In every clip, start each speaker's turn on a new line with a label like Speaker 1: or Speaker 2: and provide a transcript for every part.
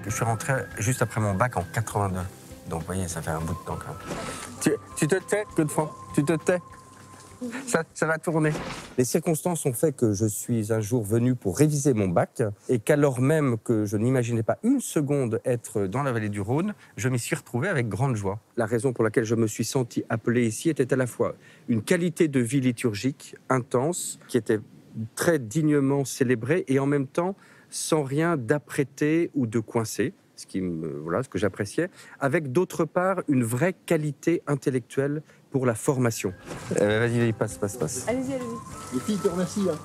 Speaker 1: Je suis rentré juste après mon bac en 82. Donc, vous voyez, ça fait un bout de temps quand même. Tu te tais, Godefroy? Tu te tais? Ça va tourner. Les circonstances ont fait que je suis un jour venu pour réviser mon bac et qu'alors même que je n'imaginais pas une seconde être dans la vallée du Rhône, je m'y suis retrouvé avec grande joie. La raison pour laquelle je me suis senti appelé ici était à la fois une qualité de vie liturgique intense qui était très dignement célébrée et en même temps sans rien d'apprêté ou de coincé. Ce que j'appréciais, avec d'autre part une vraie qualité intellectuelle pour la formation. Vas-y, passe.
Speaker 2: Allez-y.
Speaker 3: Les filles te remercient. Hein.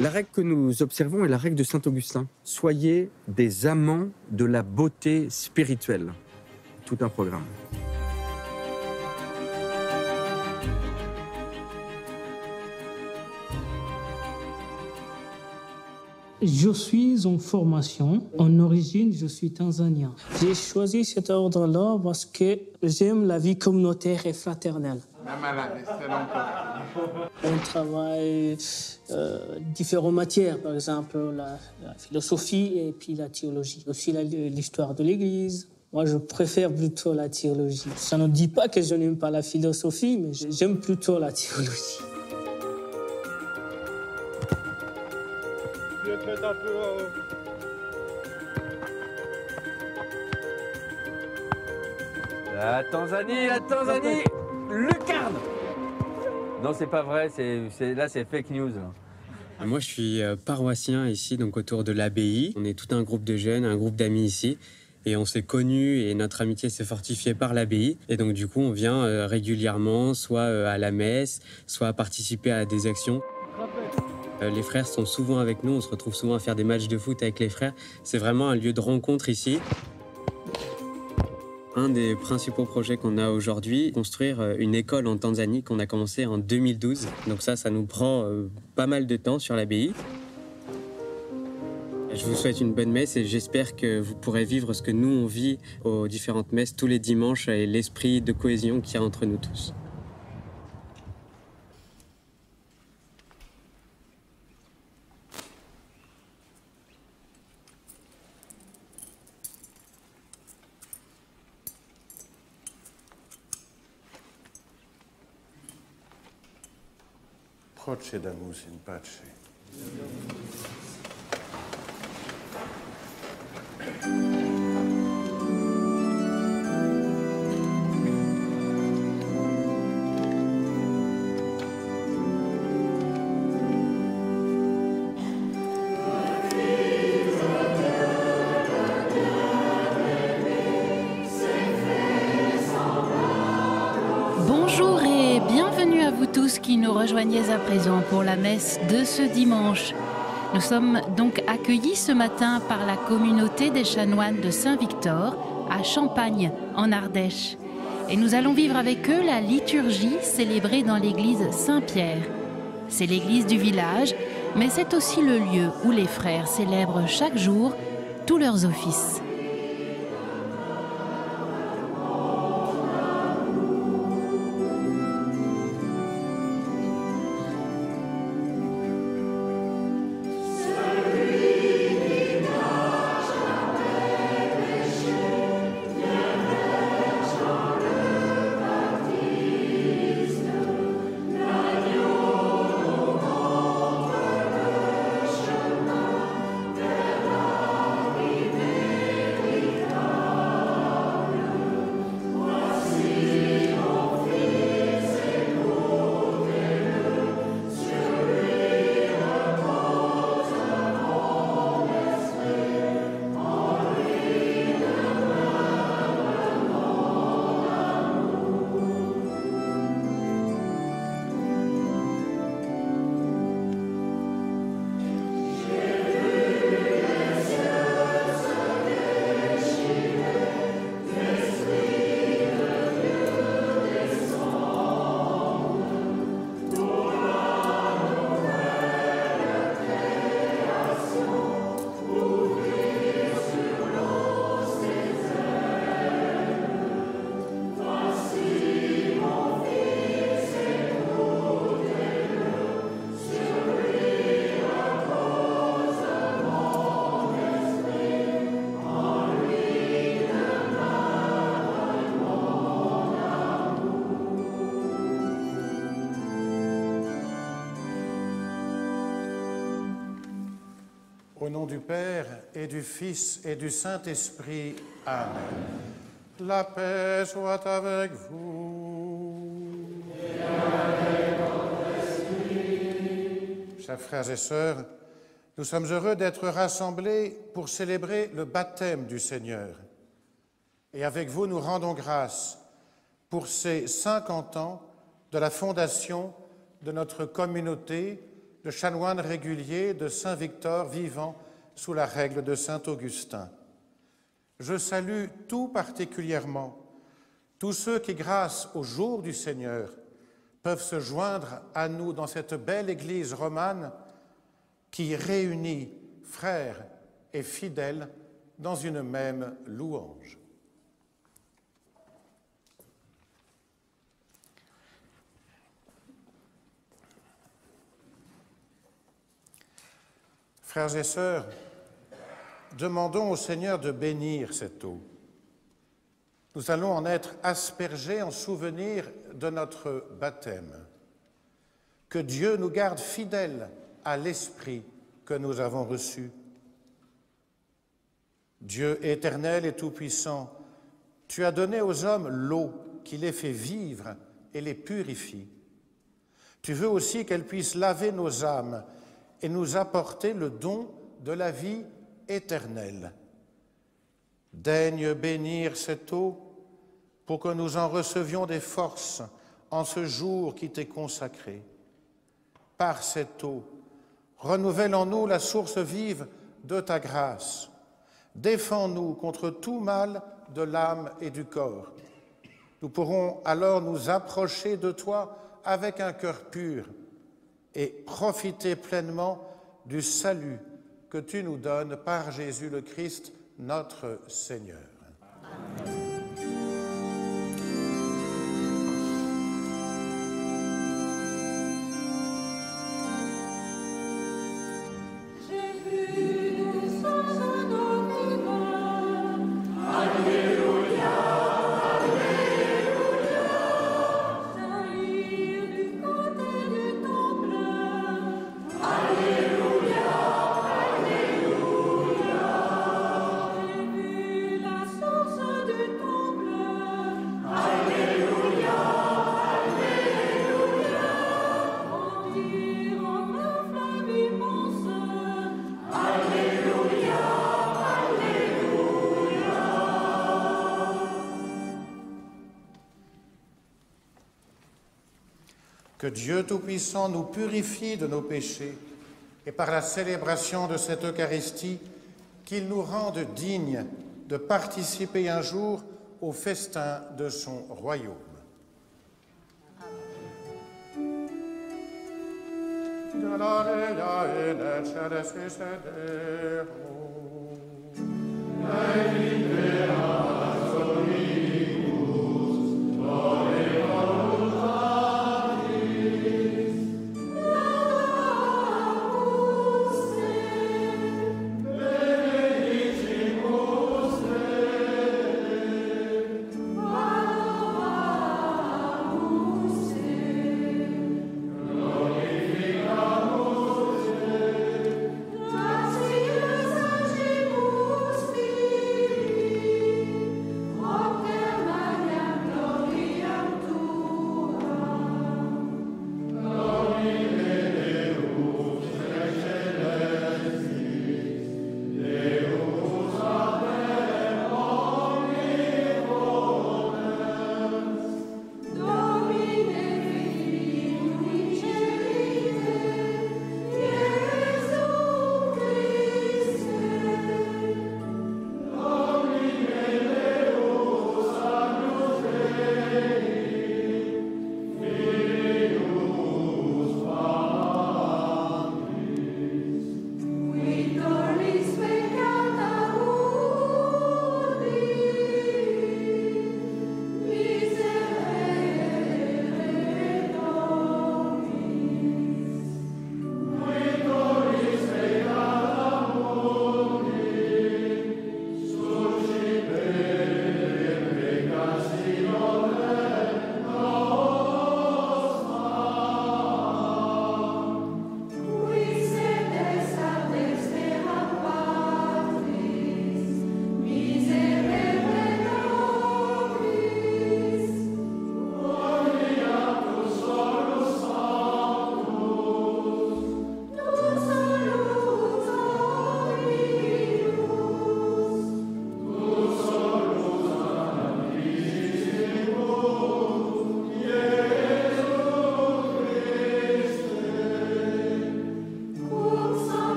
Speaker 1: La règle que nous observons est la règle de Saint-Augustin. Soyez des amants de la beauté spirituelle. Tout un programme.
Speaker 4: Je suis en formation. En origine, je suis tanzanien. J'ai choisi cet ordre-là parce que j'aime la vie communautaire et fraternelle. On travaille différentes matières, par exemple la philosophie et puis la théologie. Aussi l'histoire de l'Église. Moi, je préfère plutôt la théologie. Ça ne dit pas que je n'aime pas la philosophie, mais j'aime plutôt la théologie.
Speaker 5: Un peu,
Speaker 1: La Tanzanie, lucarne. Non, c'est pas vrai, là c'est fake news.
Speaker 6: Moi, je suis paroissien ici, donc autour de l'abbaye. On est tout un groupe de jeunes, un groupe d'amis ici. Et on s'est connus et notre amitié s'est fortifiée par l'abbaye. Et donc, du coup, on vient régulièrement, soit à la messe, soit à participer à des actions. Les frères sont souvent avec nous, on se retrouve souvent à faire des matchs de foot avec les frères. C'est vraiment un lieu de rencontre ici. Un des principaux projets qu'on a aujourd'hui, construire une école en Tanzanie qu'on a commencé en 2012. Donc ça nous prend pas mal de temps sur l'abbaye. Je vous souhaite une bonne messe et j'espère que vous pourrez vivre ce que nous on vit aux différentes messes tous les dimanches et l'esprit de cohésion qu'il y a entre nous tous.
Speaker 5: Procedamus in pace.
Speaker 2: Bonjour et bienvenue à vous tous qui nous rejoignez à présent pour la messe de ce dimanche. Nous sommes donc accueillis ce matin par la communauté des chanoines de Saint-Victor à Champagne, en Ardèche. Et nous allons vivre avec eux la liturgie célébrée dans l'église Saint-Pierre. C'est l'église du village, mais c'est aussi le lieu où les frères célèbrent chaque jour tous leurs offices.
Speaker 5: Au nom du Père et du Fils et du Saint-Esprit. Amen. La paix soit avec vous. Et avec votre esprit. Chers frères et sœurs, nous sommes heureux d'être rassemblés pour célébrer le baptême du Seigneur. Et avec vous, nous rendons grâce pour ces 50 ans de la fondation de notre communauté de chanoines réguliers de Saint-Victor vivant sous la règle de Saint-Augustin. Je salue tout particulièrement tous ceux qui, grâce au jour du Seigneur, peuvent se joindre à nous dans cette belle église romane qui réunit frères et fidèles dans une même louange. Frères et sœurs, demandons au Seigneur de bénir cette eau. Nous allons en être aspergés en souvenir de notre baptême. Que Dieu nous garde fidèles à l'Esprit que nous avons reçu. Dieu éternel et tout-puissant, tu as donné aux hommes l'eau qui les fait vivre et les purifie. Tu veux aussi qu'elle puisse laver nos âmes et nous apporter le don de la vie éternelle. Daigne bénir cette eau pour que nous en recevions des forces en ce jour qui t'est consacré. Par cette eau, renouvelle en nous la source vive de ta grâce. Défends-nous contre tout mal de l'âme et du corps. Nous pourrons alors nous approcher de toi avec un cœur pur et profiter pleinement du salut que tu nous donnes par Jésus le Christ, notre Seigneur. Amen. Que Dieu Tout-Puissant nous purifie de nos péchés et par la célébration de cette Eucharistie, qu'il nous rende dignes de participer un jour au festin de son royaume.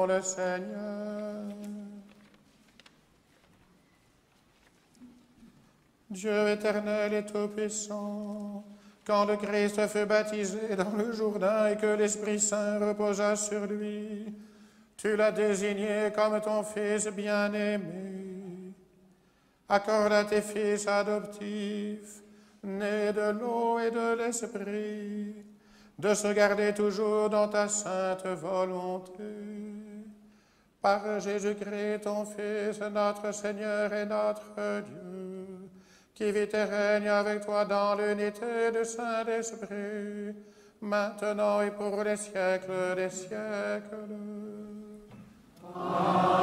Speaker 5: Bénissons le Seigneur. Dieu éternel et tout-puissant, quand le Christ fut baptisé dans le Jourdain et que l'Esprit Saint reposa sur lui, tu l'as désigné comme ton Fils bien-aimé. Accorde à tes fils adoptifs, nés de l'eau et de l'Esprit, de se garder toujours dans ta sainte volonté. Par Jésus-Christ, ton Fils, notre Seigneur et notre Dieu, qui vit et règne avec toi dans l'unité du Saint-Esprit, maintenant et pour les siècles des siècles. Amen.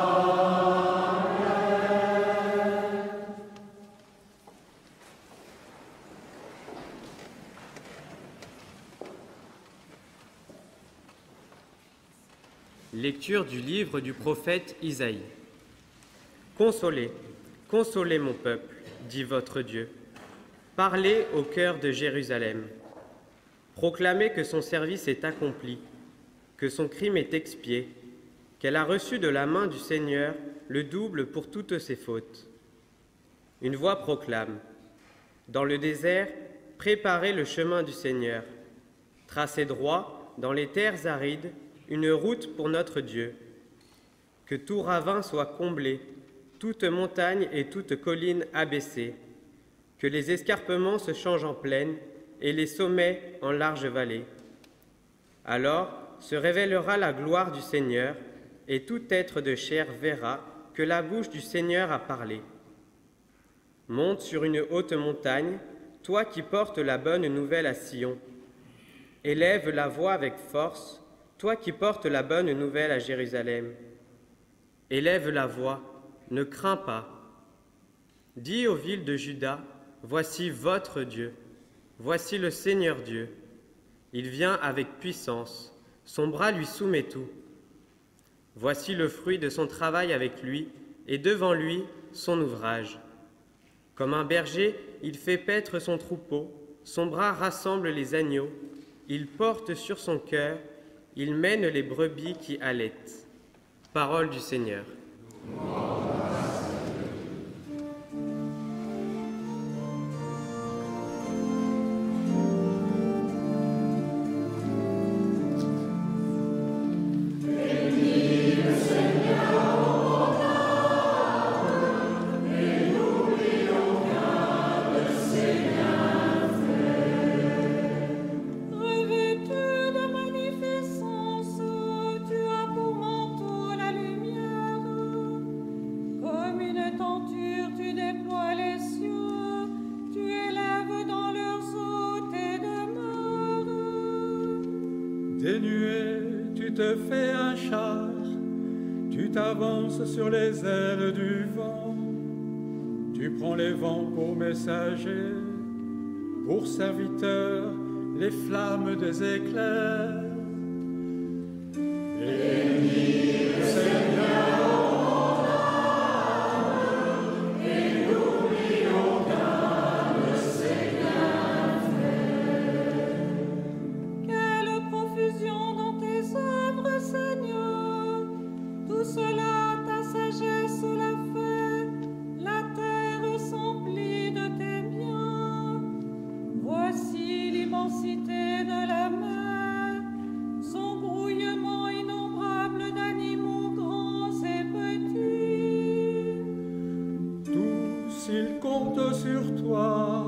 Speaker 7: Lecture du livre du prophète Isaïe. Consolez, consolez mon peuple, dit votre Dieu. Parlez au cœur de Jérusalem. Proclamez que son service est accompli, que son crime est expié, qu'elle a reçu de la main du Seigneur le double pour toutes ses fautes. Une voix proclame, dans le désert, préparez le chemin du Seigneur. Tracez droit, dans les terres arides, une route pour notre Dieu. Que tout ravin soit comblé, toute montagne et toute colline abaissée. Que les escarpements se changent en plaine et les sommets en larges vallées. Alors se révélera la gloire du Seigneur, et tout être de chair verra que la bouche du Seigneur a parlé. Monte sur une haute montagne, toi qui portes la bonne nouvelle à Sion. Élève la voix avec force, toi qui portes la bonne nouvelle à Jérusalem. Élève la voix, ne crains pas. Dis aux villes de Juda, voici votre Dieu, voici le Seigneur Dieu. Il vient avec puissance, son bras lui soumet tout. Voici le fruit de son travail avec lui, et devant lui son ouvrage. Comme un berger, il fait paître son troupeau, son bras rassemble les agneaux, il porte sur son cœur, il mène les brebis qui allaitent. Parole du Seigneur.
Speaker 8: Dénué, tu te fais un char, tu t'avances sur les ailes du vent, tu prends les vents pour messagers, pour serviteurs, les flammes des éclairs. Bénis le Seigneur, mon âme, et n'oublie aucun le Seigneur fait.
Speaker 9: Quelle profusion dans tes œuvres, Seigneur, tout cela ta sagesse l'a fait, la terre s'emplit de tes biens. Voici l'immensité de la mer, son brouillement innombrable d'animaux grands et petits.
Speaker 8: Tous ils comptent sur toi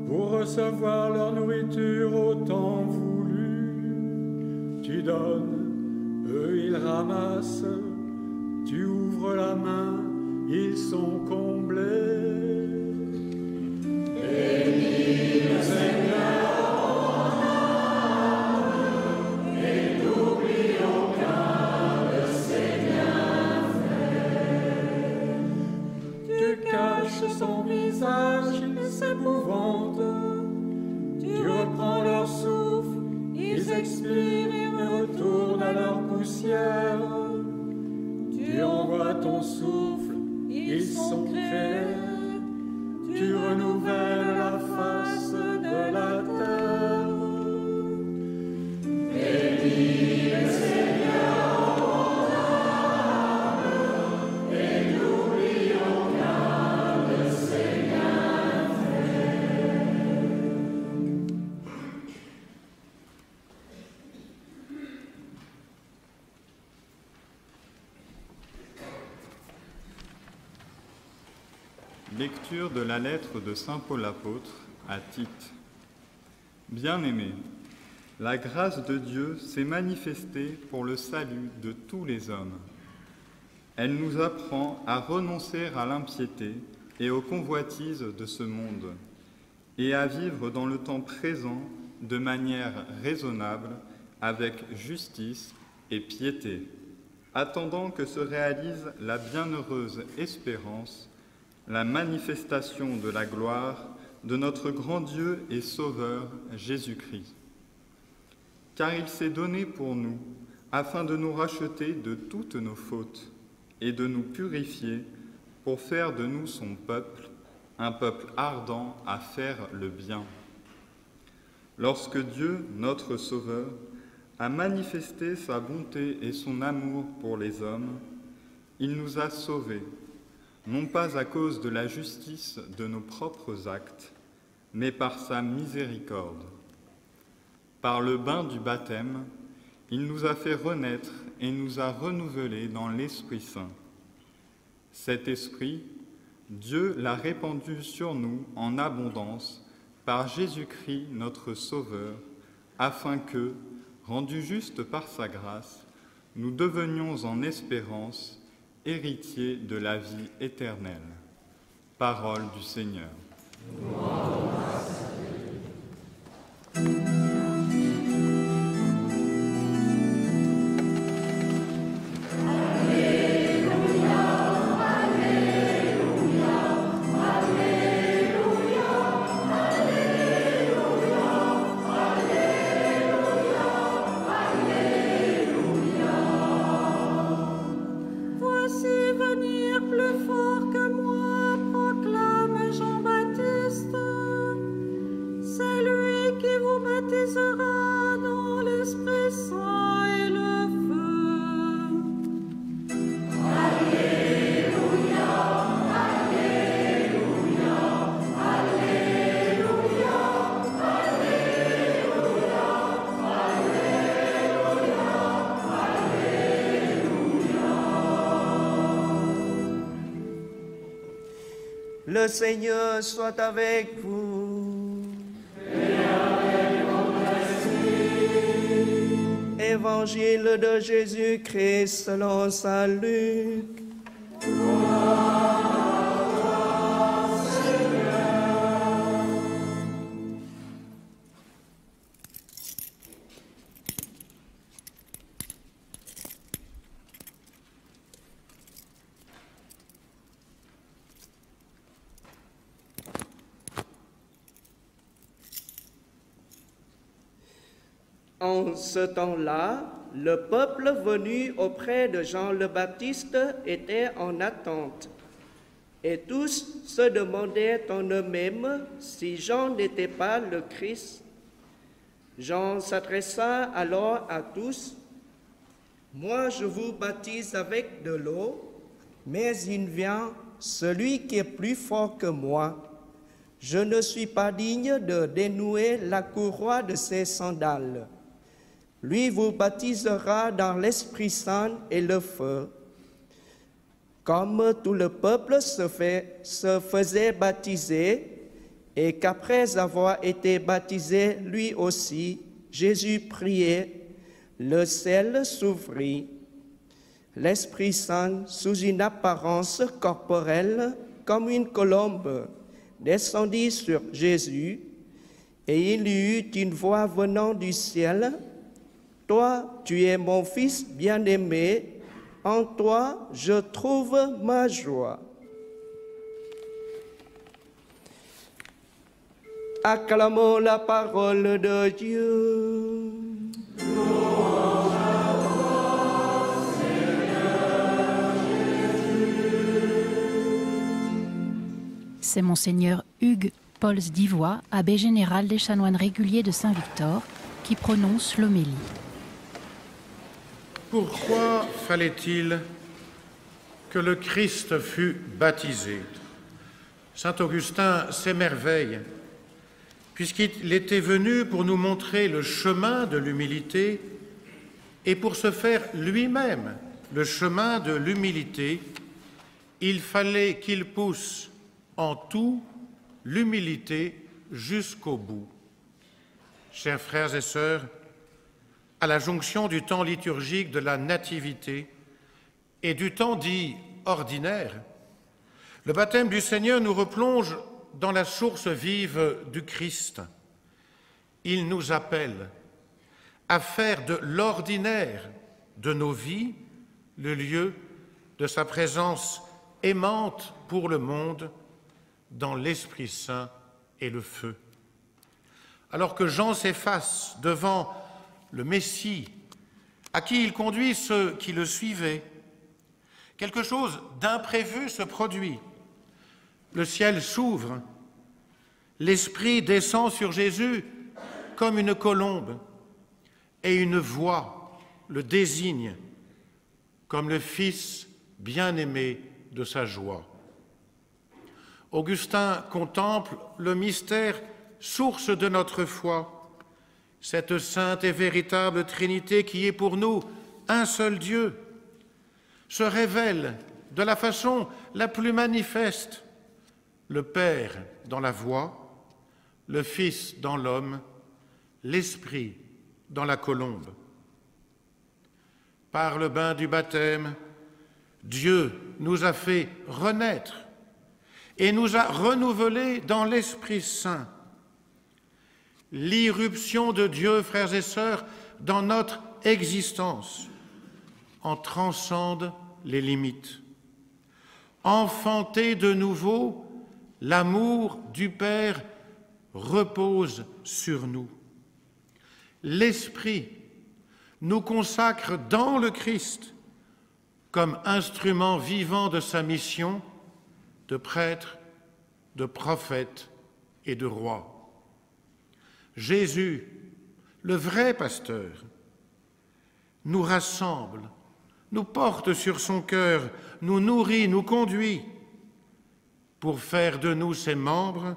Speaker 8: pour recevoir leur nourriture au temps voulu. Tu donnes, eux ils ramassent, tu ouvres la main, ils sont comblés. Bénis le Seigneur, mon âme, et n'oublie aucun le Seigneur fait. Tu caches son visage, ils s'épouvantent, tu reprends leur souffle, ils expirent et retournent à leur poussière. Tu envoies ton souffle, ils sont créés. Tu renouvelles la face de la terre. Bénis le Seigneur, mon
Speaker 10: Lecture de la lettre de saint Paul apôtre à Tite. Bien-aimés, la grâce de Dieu s'est manifestée pour le salut de tous les hommes. Elle nous apprend à renoncer à l'impiété et aux convoitises de ce monde, et à vivre dans le temps présent de manière raisonnable, avec justice et piété, attendant que se réalise la bienheureuse espérance, la manifestation de la gloire de notre grand Dieu et Sauveur Jésus-Christ. Car il s'est donné pour nous, afin de nous racheter de toutes nos fautes et de nous purifier pour faire de nous son peuple, un peuple ardent à faire le bien. Lorsque Dieu, notre Sauveur, a manifesté sa bonté et son amour pour les hommes, il nous a sauvés, non pas à cause de la justice de nos propres actes, mais par sa miséricorde. Par le bain du baptême, il nous a fait renaître et nous a renouvelés dans l'Esprit Saint. Cet Esprit, Dieu l'a répandu sur nous en abondance par Jésus-Christ notre Sauveur, afin que, rendus justes par sa grâce, nous devenions en espérance héritiers de la vie éternelle. Parole du Seigneur.
Speaker 11: Le Seigneur soit avec vous.
Speaker 9: Et avec votre esprit.
Speaker 11: Évangile de Jésus-Christ selon saint Luc.
Speaker 9: Gloire à toi, Seigneur.
Speaker 11: En ce temps-là, le peuple venu auprès de Jean le Baptiste était en attente, et tous se demandaient en eux-mêmes si Jean n'était pas le Christ. Jean s'adressa alors à tous: « Moi, je vous baptise avec de l'eau, mais il vient celui qui est plus fort que moi. Je ne suis pas digne de dénouer la courroie de ses sandales. Lui vous baptisera dans l'Esprit Saint et le feu. » Comme tout le peuple se faisait baptiser, et qu'après avoir été baptisé lui aussi, Jésus priait, le ciel s'ouvrit. L'Esprit Saint, sous une apparence corporelle, comme une colombe, descendit sur Jésus, et il y eut une voix venant du ciel: « Toi, tu es mon Fils bien-aimé, en toi je trouve ma joie. » Acclamons la parole de Dieu.
Speaker 9: Louange à toi, Seigneur Jésus.
Speaker 2: C'est Monseigneur Hugues Pauls d'Ivoire, abbé général des chanoines réguliers de Saint-Victor, qui prononce l'homélie.
Speaker 5: Pourquoi fallait-il que le Christ fût baptisé? Saint Augustin s'émerveille, puisqu'il était venu pour nous montrer le chemin de l'humilité et pour se faire lui-même le chemin de l'humilité, il fallait qu'il pousse en tout l'humilité jusqu'au bout. Chers frères et sœurs, à la jonction du temps liturgique de la Nativité et du temps dit ordinaire, le baptême du Seigneur nous replonge dans la source vive du Christ. Il nous appelle à faire de l'ordinaire de nos vies le lieu de sa présence aimante pour le monde dans l'Esprit Saint et le feu. Alors que Jean s'efface devant le Messie, à qui il conduit ceux qui le suivaient, quelque chose d'imprévu se produit. Le ciel s'ouvre, l'Esprit descend sur Jésus comme une colombe, et une voix le désigne comme le Fils bien-aimé de sa joie. Augustin contemple le mystère, source de notre foi, cette sainte et véritable Trinité qui est pour nous un seul Dieu, se révèle de la façon la plus manifeste, le Père dans la voix, le Fils dans l'homme, l'Esprit dans la colombe. Par le bain du baptême, Dieu nous a fait renaître et nous a renouvelés dans l'Esprit Saint. L'irruption de Dieu, frères et sœurs, dans notre existence en transcende les limites. Enfanté de nouveau, l'amour du Père repose sur nous. L'Esprit nous consacre dans le Christ comme instrument vivant de sa mission de prêtre, de prophète et de roi. Jésus, le vrai pasteur, nous rassemble, nous porte sur son cœur, nous nourrit, nous conduit pour faire de nous ses membres,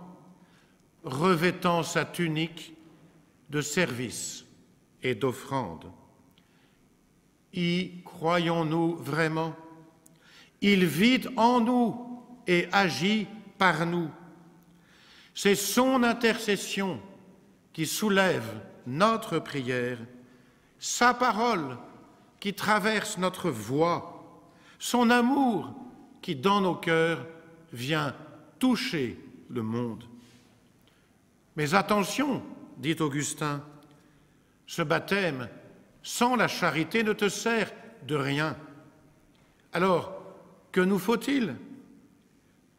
Speaker 5: revêtant sa tunique de service et d'offrande. Y croyons-nous vraiment? Il vit en nous et agit par nous. C'est son intercession qui soulève notre prière, sa parole qui traverse notre voie, son amour qui, dans nos cœurs, vient toucher le monde. Mais attention, dit Augustin, ce baptême sans la charité ne te sert de rien. Alors, que nous faut-il?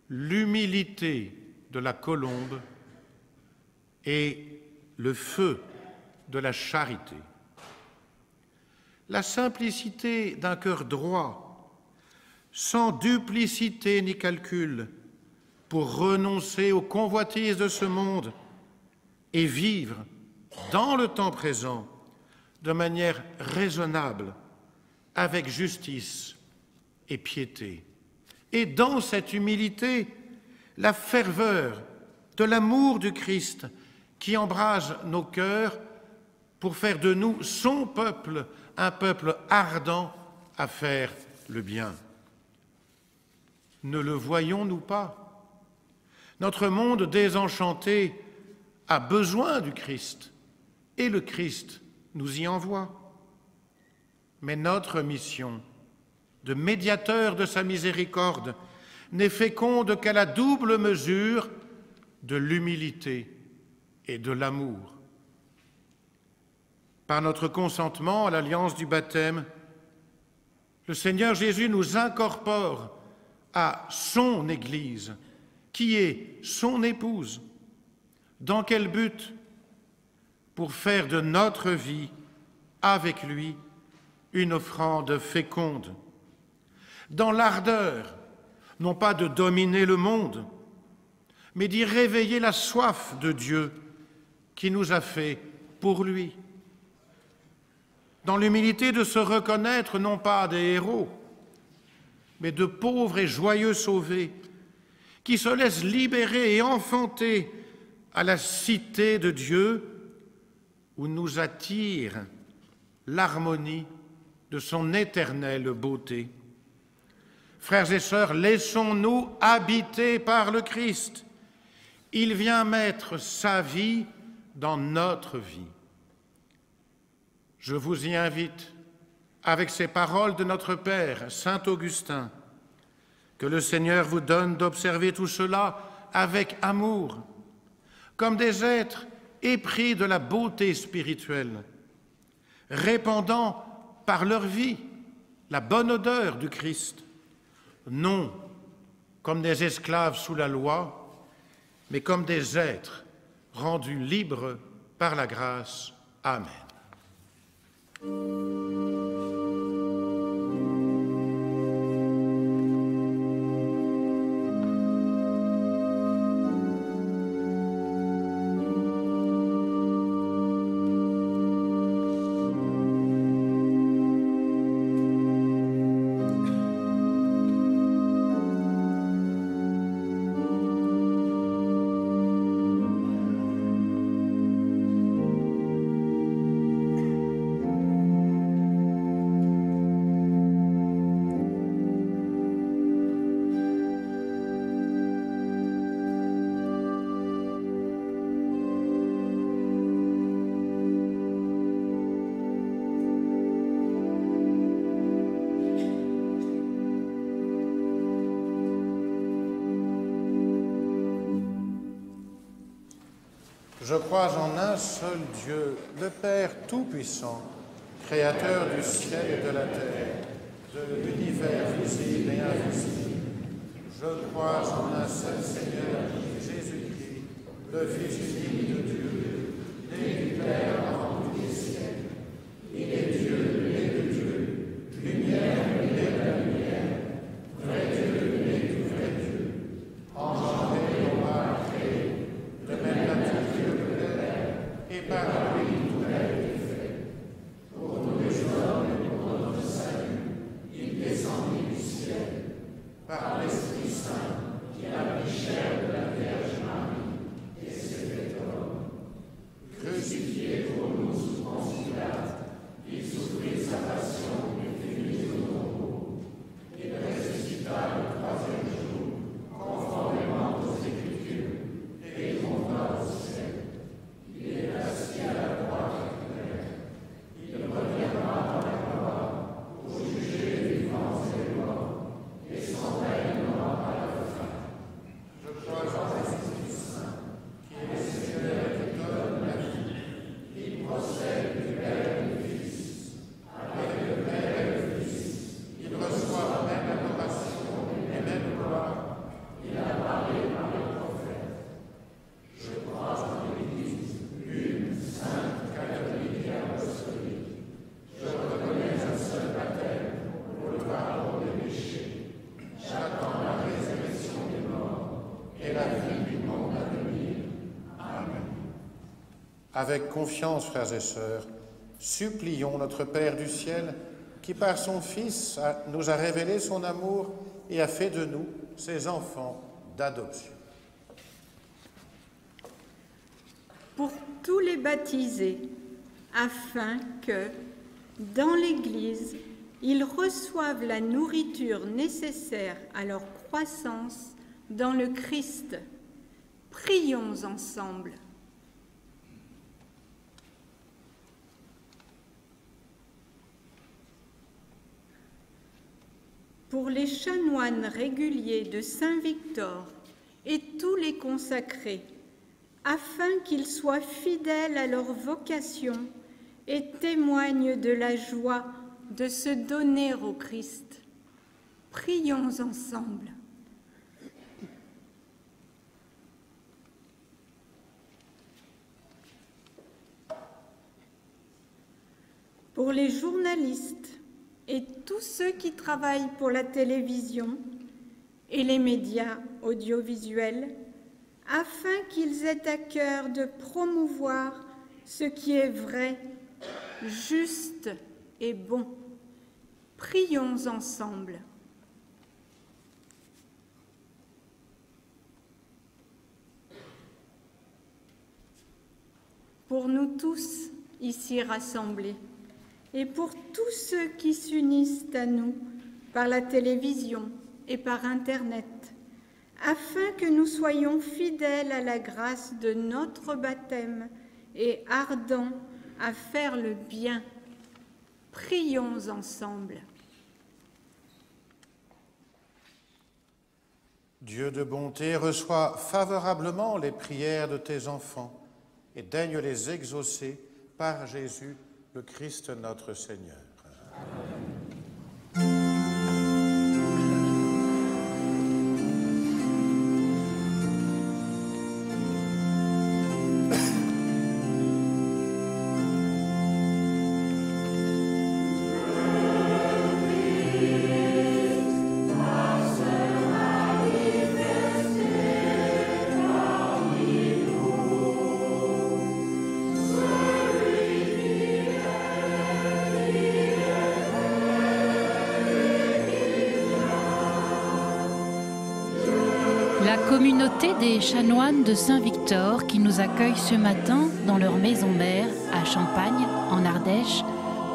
Speaker 5: L'humilité de la colombe et le feu de la charité. La simplicité d'un cœur droit, sans duplicité ni calcul, pour renoncer aux convoitises de ce monde et vivre dans le temps présent de manière raisonnable, avec justice et piété. Et dans cette humilité, la ferveur de l'amour du Christ qui embrase nos cœurs pour faire de nous son peuple, un peuple ardent à faire le bien. Ne le voyons-nous pas? Notre monde désenchanté a besoin du Christ et le Christ nous y envoie. Mais notre mission de médiateur de sa miséricorde n'est féconde qu'à la double mesure de l'humilité et de l'amour. Par notre consentement à l'alliance du baptême, le Seigneur Jésus nous incorpore à son Église, qui est son épouse. Dans quel but? Pour faire de notre vie, avec lui, une offrande féconde. Dans l'ardeur, non pas de dominer le monde, mais d'y réveiller la soif de Dieu qui nous a fait pour lui. Dans l'humilité de se reconnaître non pas des héros, mais de pauvres et joyeux sauvés qui se laissent libérer et enfanter à la cité de Dieu où nous attire l'harmonie de son éternelle beauté. Frères et sœurs, laissons-nous habiter par le Christ. Il vient mettre sa vie dans notre vie. Je vous y invite avec ces paroles de notre Père, Saint Augustin. Que le Seigneur vous donne d'observer tout cela avec amour, comme des êtres épris de la beauté spirituelle, répandant par leur vie la bonne odeur du Christ, non comme des esclaves sous la loi, mais comme des êtres rendus libres par la grâce. Amen. Je crois en un seul Dieu, le Père Tout-Puissant, Créateur du ciel et de la terre, de l'univers visible et invisible. Je crois en un seul Seigneur, Jésus-Christ, le Fils unique de Dieu, né du Père avant tous les siècles. Il est Dieu, né de Dieu, lumière, né de la lumière, vrai Dieu, né du vrai Dieu, engendré au mal créé, de même nature que le Père, et par lui tout a été fait. Pour nous les hommes et pour notre salut, il descendit du ciel, par l'Esprit Saint, qui a pris chair de la Vierge Marie, et s'est fait homme. Crucifié pour nous sous Ponce Pilate, il souffrit sa passion et fut mis au tombeau. Il ressuscita le troisième jour, conformément aux Écritures, et il monta au ciel. Il est assis à la droite du Père. Il reviendra dans la gloire pour juger les vivants et les morts, et son règne n'aura pas de fin. Je crois en l'Esprit Saint, qui est le Seigneur et qui donne la vie. Il procède du Père et du Fils. Avec le Père et le Fils, il reçoit la même adoration et même gloire. Il a parlé par les prophètes. Je crois en l'Église, une, sainte, catholique et apostolique. Je reconnais un seul baptême pour le pardon des péchés. J'attends la résurrection des morts et la vie du monde à venir. Amen. Avec confiance, frères et sœurs, supplions notre Père du ciel, qui par son Fils nous a révélé son amour et a fait de nous ses enfants d'adoption.
Speaker 12: Pour tous les baptisés, afin que, dans l'Église, ils reçoivent la nourriture nécessaire à leur croissance dans le Christ. Prions ensemble. Pour les chanoines réguliers de Saint-Victor et tous les consacrés, afin qu'ils soient fidèles à leur vocation et témoignent de la joie de se donner au Christ. Prions ensemble. Pour les journalistes et tous ceux qui travaillent pour la télévision et les médias audiovisuels, afin qu'ils aient à cœur de promouvoir ce qui est vrai, juste et bon. Prions ensemble. Pour nous tous ici rassemblés, et pour tous ceux qui s'unissent à nous par la télévision et par Internet, afin que nous soyons fidèles à la grâce de notre baptême et ardents à faire le bien. Prions ensemble.
Speaker 5: Dieu de bonté, reçois favorablement les prières de tes enfants et daigne les exaucer par Jésus, le Christ notre Seigneur.
Speaker 2: La communauté des chanoines de Saint-Victor qui nous accueille ce matin dans leur maison mère à Champagne, en Ardèche,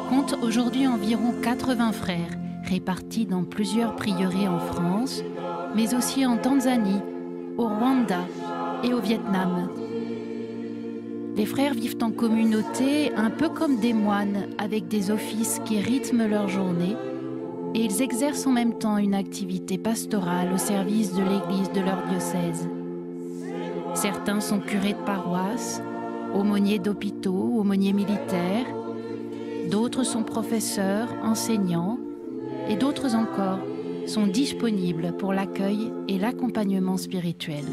Speaker 2: compte aujourd'hui environ 80 frères répartis dans plusieurs prieurés en France, mais aussi en Tanzanie, au Rwanda et au Vietnam. Les frères vivent en communauté un peu comme des moines avec des offices qui rythment leur journée, et ils exercent en même temps une activité pastorale au service de l'Église de leur diocèse. Certains sont curés de paroisse, aumôniers d'hôpitaux, aumôniers militaires, d'autres sont professeurs, enseignants, et d'autres encore sont disponibles pour l'accueil et l'accompagnement spirituel.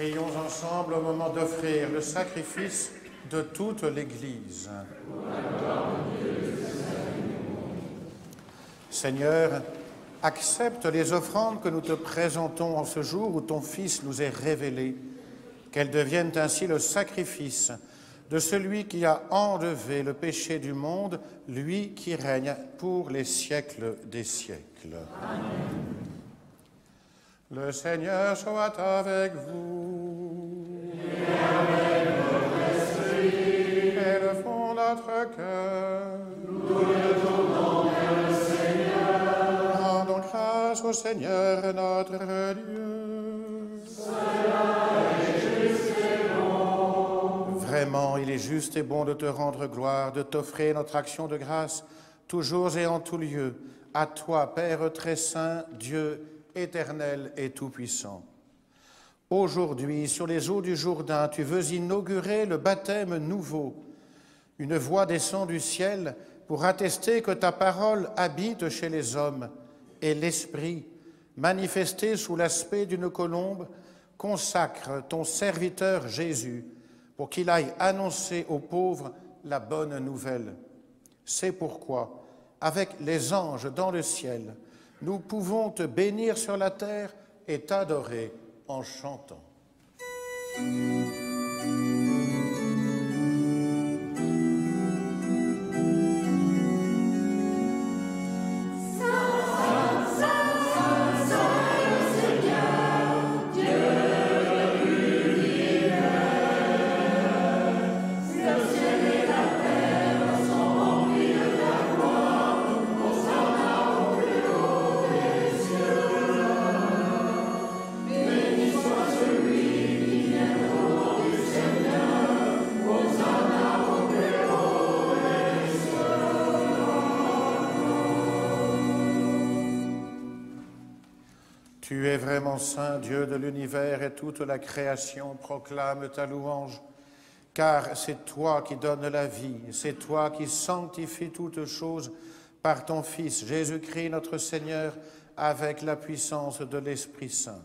Speaker 5: Prions ensemble au moment d'offrir le sacrifice de toute l'Église. Seigneur, accepte les offrandes que nous te présentons en ce jour où ton Fils nous est révélé, qu'elles deviennent ainsi le sacrifice de celui qui a enlevé le péché du monde, lui qui règne pour les siècles des siècles. Amen. Le Seigneur soit avec vous.
Speaker 9: Et avec votre esprit.
Speaker 5: Élevons notre cœur.
Speaker 9: Nous le tournons vers le Seigneur.
Speaker 5: Rendons grâce au Seigneur notre Dieu.
Speaker 9: Cela est juste et bon.
Speaker 5: Vraiment, il est juste et bon de te rendre gloire, de t'offrir notre action de grâce, toujours et en tout lieu, à toi, Père très saint, Dieu éternel et tout-puissant. Aujourd'hui, sur les eaux du Jourdain, tu veux inaugurer le baptême nouveau. Une voix descend du ciel pour attester que ta parole habite chez les hommes et l'Esprit, manifesté sous l'aspect d'une colombe, consacre ton serviteur Jésus pour qu'il aille annoncer aux pauvres la bonne nouvelle. C'est pourquoi, avec les anges dans le ciel, nous pouvons te bénir sur la terre et t'adorer en chantant.
Speaker 9: Béni soit celui
Speaker 5: Tu es vraiment saint, Dieu de l'univers, et toute la création proclame ta louange. Car c'est toi qui donnes la vie, c'est toi qui sanctifies toutes choses par ton Fils, Jésus-Christ notre Seigneur, avec la puissance de l'Esprit Saint.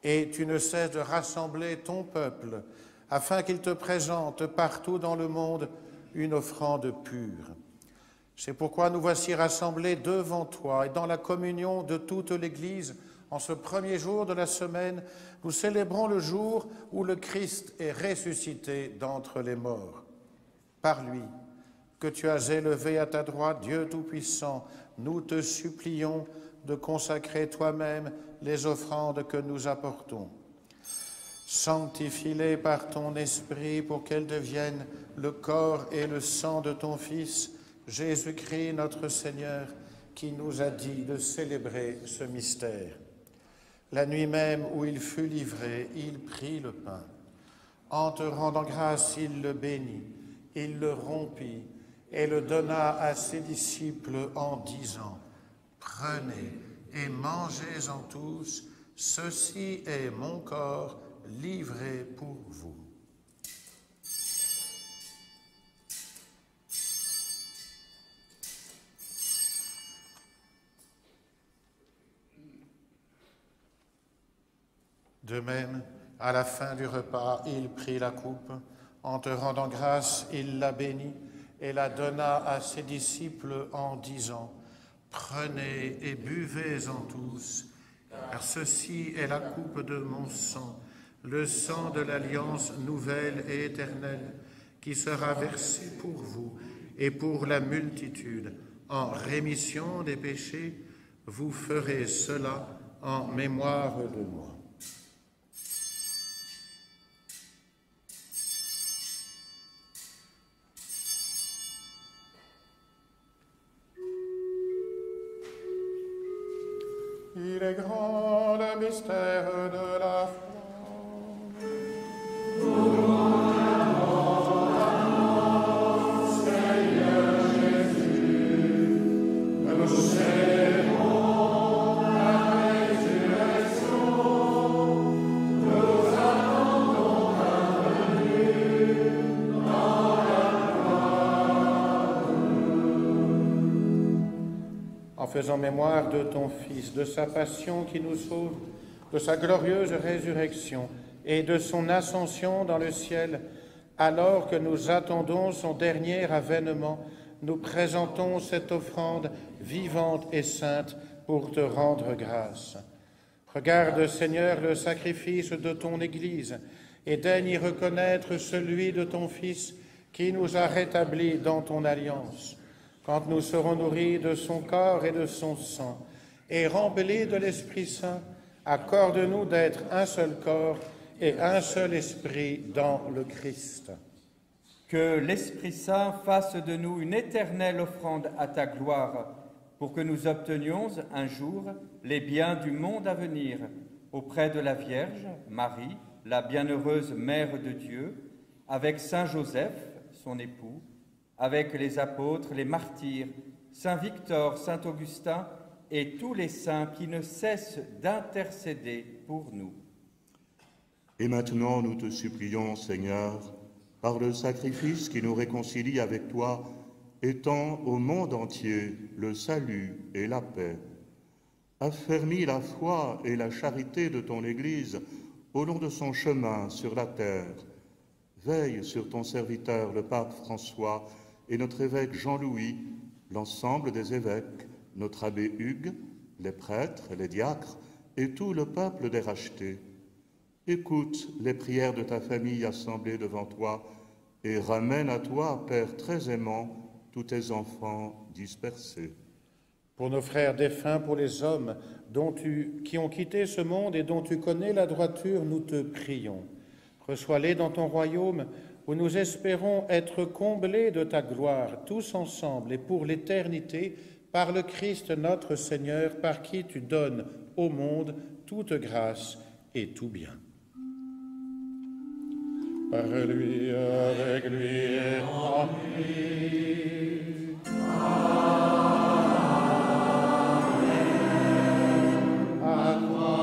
Speaker 5: Et tu ne cesses de rassembler ton peuple, afin qu'il te présente partout dans le monde une offrande pure. C'est pourquoi nous voici rassemblés devant toi et dans la communion de toute l'Église. En ce premier jour de la semaine, nous célébrons le jour où le Christ est ressuscité d'entre les morts. Par lui, que tu as élevé à ta droite, Dieu Tout-Puissant, nous te supplions de consacrer toi-même les offrandes que nous apportons. Sanctifie-les par ton Esprit pour qu'elles deviennent le corps et le sang de ton Fils, Jésus-Christ notre Seigneur, qui nous a dit de célébrer ce mystère. La nuit même où il fut livré, il prit le pain. En te rendant grâce, il le bénit, il le rompit et le donna à ses disciples en disant « Prenez et mangez-en tous, ceci est mon corps livré pour vous. » De même, à la fin du repas, il prit la coupe. En te rendant grâce, il la bénit et la donna à ses disciples en disant « Prenez et buvez-en tous, car ceci est la coupe de mon sang, le sang de l'alliance nouvelle et éternelle, qui sera versé pour vous et pour la multitude. En rémission des péchés, vous ferez cela en mémoire de moi. » Il est grand le mystère de la foi. Seigneur Jésus, nous célébrons la résurrection, nous attendons ta venue dans la gloire. En faisant mémoire de ton Fils, de sa passion qui nous sauve, de sa glorieuse résurrection et de son ascension dans le ciel, alors que nous attendons son dernier avènement, nous présentons cette offrande vivante et sainte pour te rendre grâce. Regarde, Seigneur, le sacrifice de ton Église et daigne y reconnaître celui de ton Fils qui nous a rétablis dans ton alliance. Quand nous serons nourris de son corps et de son sang et remplis de l'Esprit Saint, accorde-nous d'être un seul corps et un seul esprit dans le Christ.
Speaker 13: Que l'Esprit Saint fasse de nous une éternelle offrande à ta gloire, pour que nous obtenions un jour les biens du monde à venir, auprès de la Vierge, Marie, la bienheureuse Mère de Dieu, avec Saint Joseph, son époux, avec les apôtres, les martyrs, Saint Victor, Saint Augustin et tous les saints qui ne cessent d'intercéder pour nous.
Speaker 14: Et maintenant, nous te supplions, Seigneur, par le sacrifice qui nous réconcilie avec toi, étends au monde entier le salut et la paix. Affermis la foi et la charité de ton Église au long de son chemin sur la terre. Veille sur ton serviteur, le pape François, et notre évêque Jean-Louis, l'ensemble des évêques, notre abbé Hugues, les prêtres, les diacres et tout le peuple des rachetés. Écoute les prières de ta famille assemblée devant toi et ramène à toi, Père très aimant, tous tes enfants dispersés.
Speaker 5: Pour nos frères défunts, pour les hommes qui ont quitté ce monde et dont tu connais la droiture, nous te prions. Reçois-les dans ton royaume où nous espérons être comblés de ta gloire, tous ensemble et pour l'éternité, par le Christ notre Seigneur, par qui tu donnes au monde toute grâce et tout bien. Par lui, avec lui et en lui. Amen. À toi,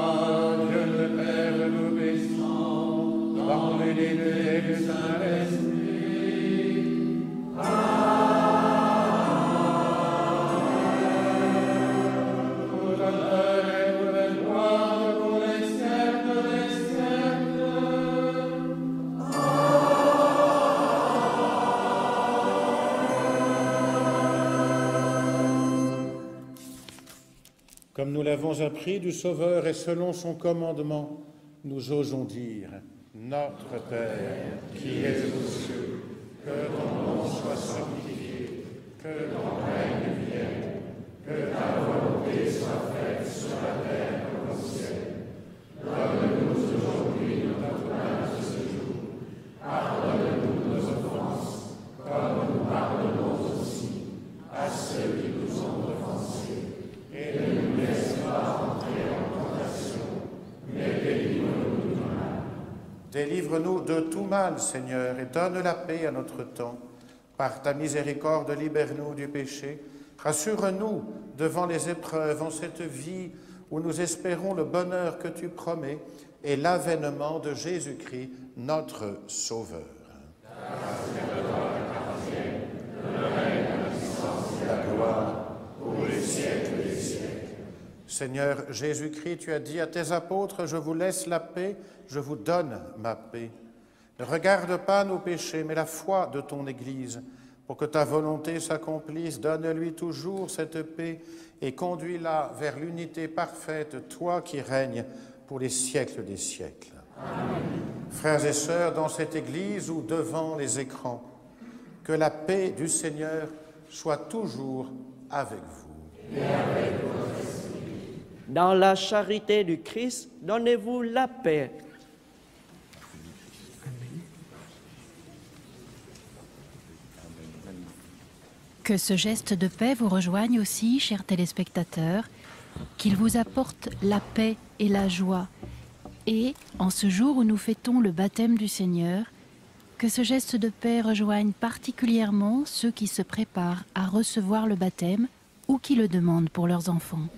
Speaker 5: Comme nous l'avons appris du Sauveur et selon son commandement, nous osons dire « Notre Père, qui es aux cieux, que ton nom soit sanctifié, que ton règne vienne, que ta volonté soit faite sur la terre comme au ciel. Donne-nous aujourd'hui notre pain de ce jour. Pardonne-nous nos offenses, comme nous pardonnons aussi à ceux qui nous ont offensés. Et ne nous laisse pas entrer en tentation, mais délivre-nous du mal. Délivre-nous de tout mal, Seigneur, et donne la paix à notre temps. Par ta miséricorde, libère-nous du péché. Rassure-nous devant les épreuves en cette vie où nous espérons le bonheur que tu promets et l'avènement de Jésus-Christ, notre Sauveur. La gloire pour les siècles des siècles. Seigneur Jésus-Christ, tu as dit à tes apôtres, « Je vous laisse la paix, je vous donne ma paix. » Ne regarde pas nos péchés, mais la foi de ton Église. Pour que ta volonté s'accomplisse, donne-lui toujours cette paix et conduis-la vers l'unité parfaite, toi qui règnes pour les siècles des siècles. Amen. Frères et sœurs, dans cette Église ou devant les écrans, que la paix du Seigneur soit toujours avec vous.
Speaker 11: Et avec votre esprit. Dans la charité du Christ, donnez-vous la paix.
Speaker 2: Que ce geste de paix vous rejoigne aussi, chers téléspectateurs, qu'il vous apporte la paix et la joie. Et, en ce jour où nous fêtons le baptême du Seigneur, que ce geste de paix rejoigne particulièrement ceux qui se préparent à recevoir le baptême ou qui le demandent pour leurs enfants.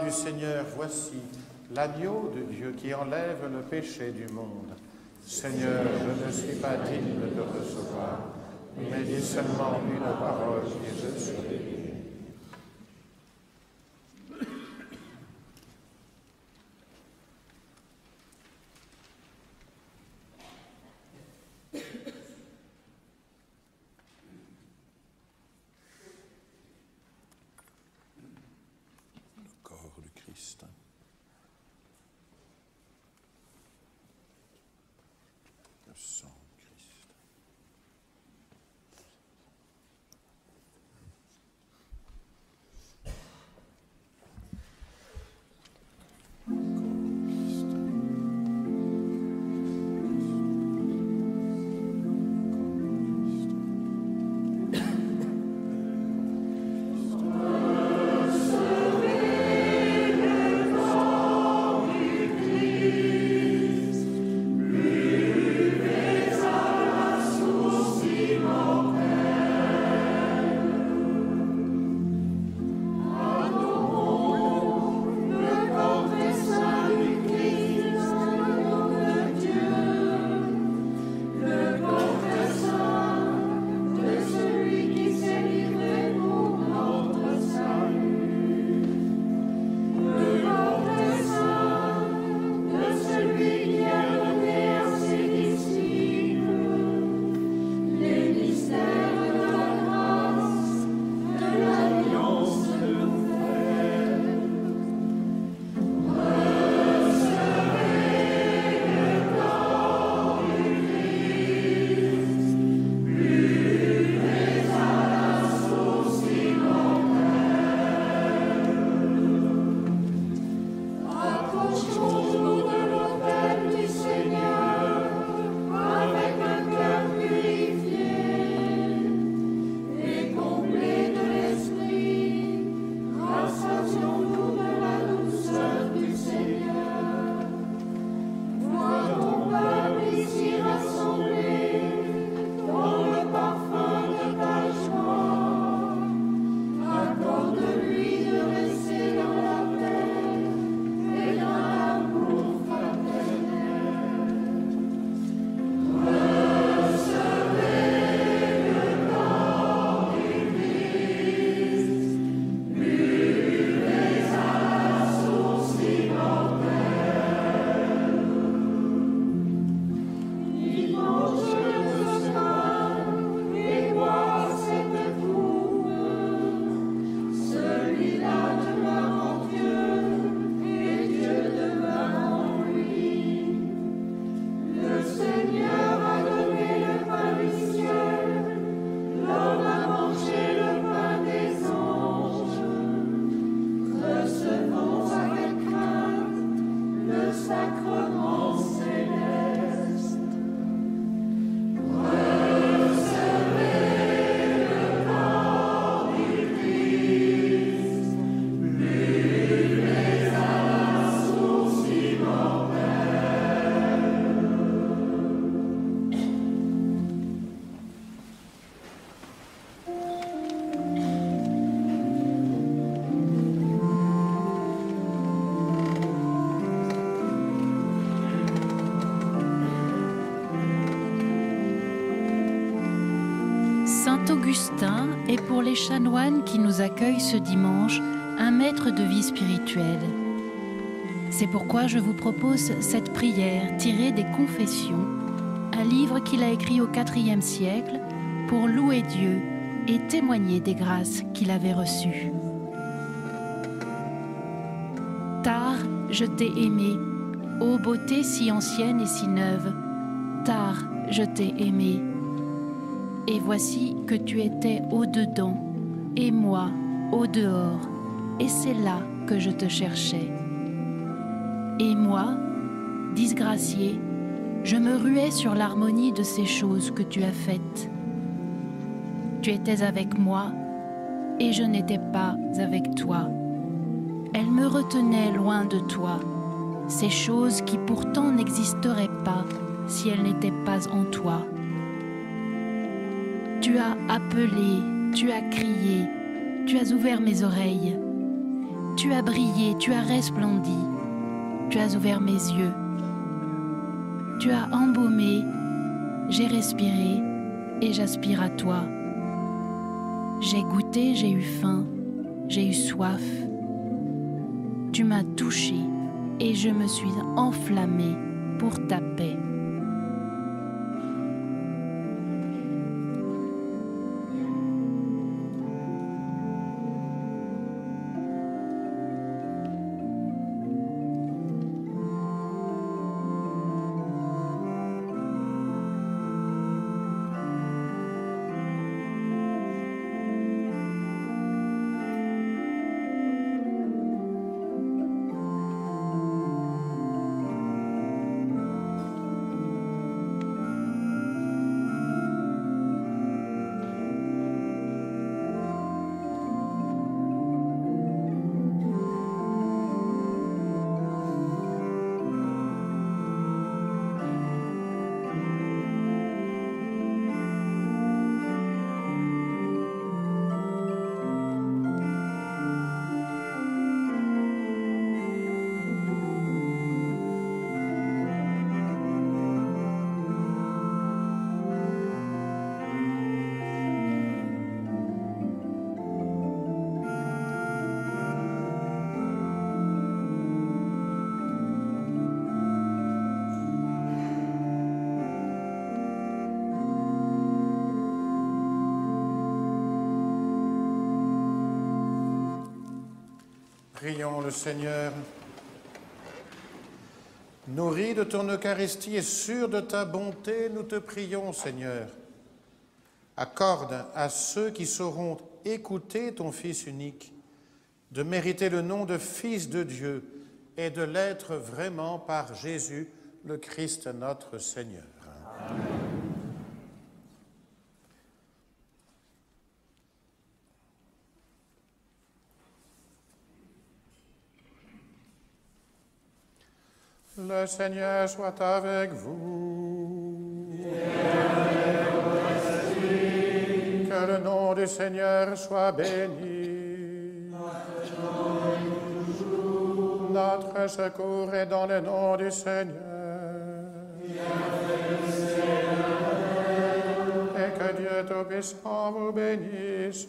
Speaker 5: Du Seigneur, voici l'agneau de Dieu qui enlève le péché du monde. Seigneur, je ne suis pas digne de te recevoir, mais dis seulement une parole et je serai guéri.
Speaker 2: Augustin est pour les chanoines qui nous accueillent ce dimanche un maître de vie spirituelle. C'est pourquoi je vous propose cette prière tirée des Confessions, un livre qu'il a écrit au IVe siècle pour louer Dieu et témoigner des grâces qu'il avait reçues. Tard, je t'ai aimé, ô beauté si ancienne et si neuve. Tard, je t'ai aimé. Et voici que tu étais au-dedans, et moi au-dehors, et c'est là que je te cherchais. Et moi, disgracié, je me ruais sur l'harmonie de ces choses que tu as faites. Tu étais avec moi, et je n'étais pas avec toi. Elles me retenaient loin de toi, ces choses qui pourtant n'existeraient pas si elles n'étaient pas en toi. Tu as appelé, tu as crié, tu as ouvert mes oreilles. Tu as brillé, tu as resplendi, tu as ouvert mes yeux. Tu as embaumé, j'ai respiré et j'aspire à toi. J'ai goûté, j'ai eu faim, j'ai eu soif. Tu m'as touché et je me suis enflammée pour ta paix.
Speaker 5: Prions le Seigneur. Nourris de ton Eucharistie et sûrs de ta bonté, nous te prions, Seigneur. Accorde à ceux qui sauront écouter ton Fils unique de mériter le nom de Fils de Dieu et de l'être vraiment par Jésus, le Christ notre Seigneur. Amen. Le Seigneur soit avec vous. Que le nom du Seigneur soit béni. Notre secours est dans le nom du Seigneur. Et que Dieu Tout-Puissant vous bénisse,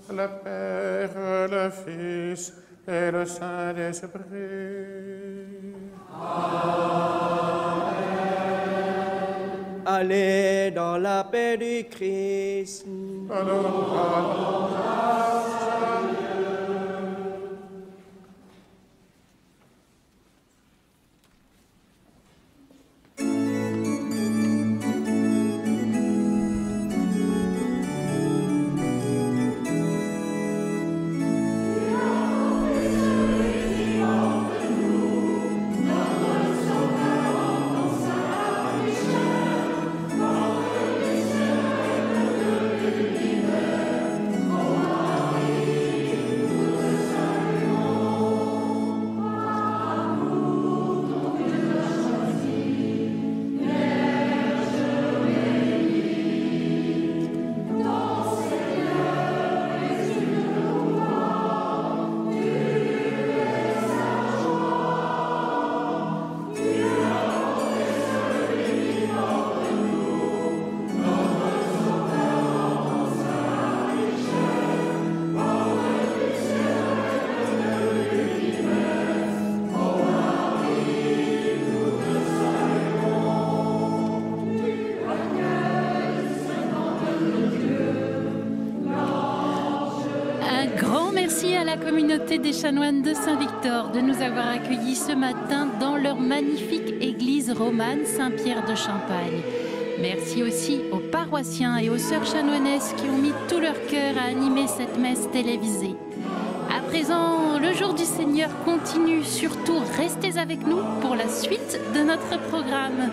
Speaker 5: le Père, le Fils et le Saint-Esprit.
Speaker 11: Allez dans la paix du Christ.
Speaker 9: Oh
Speaker 2: Un grand merci à la communauté des chanoines de Saint-Victor de nous avoir accueillis ce matin dans leur magnifique église romane Saint-Pierre de Champagne. Merci aussi aux paroissiens et aux sœurs chanoinesses qui ont mis tout leur cœur à animer cette messe télévisée. À présent, le jour du Seigneur continue. Surtout, restez avec nous pour la suite de notre programme.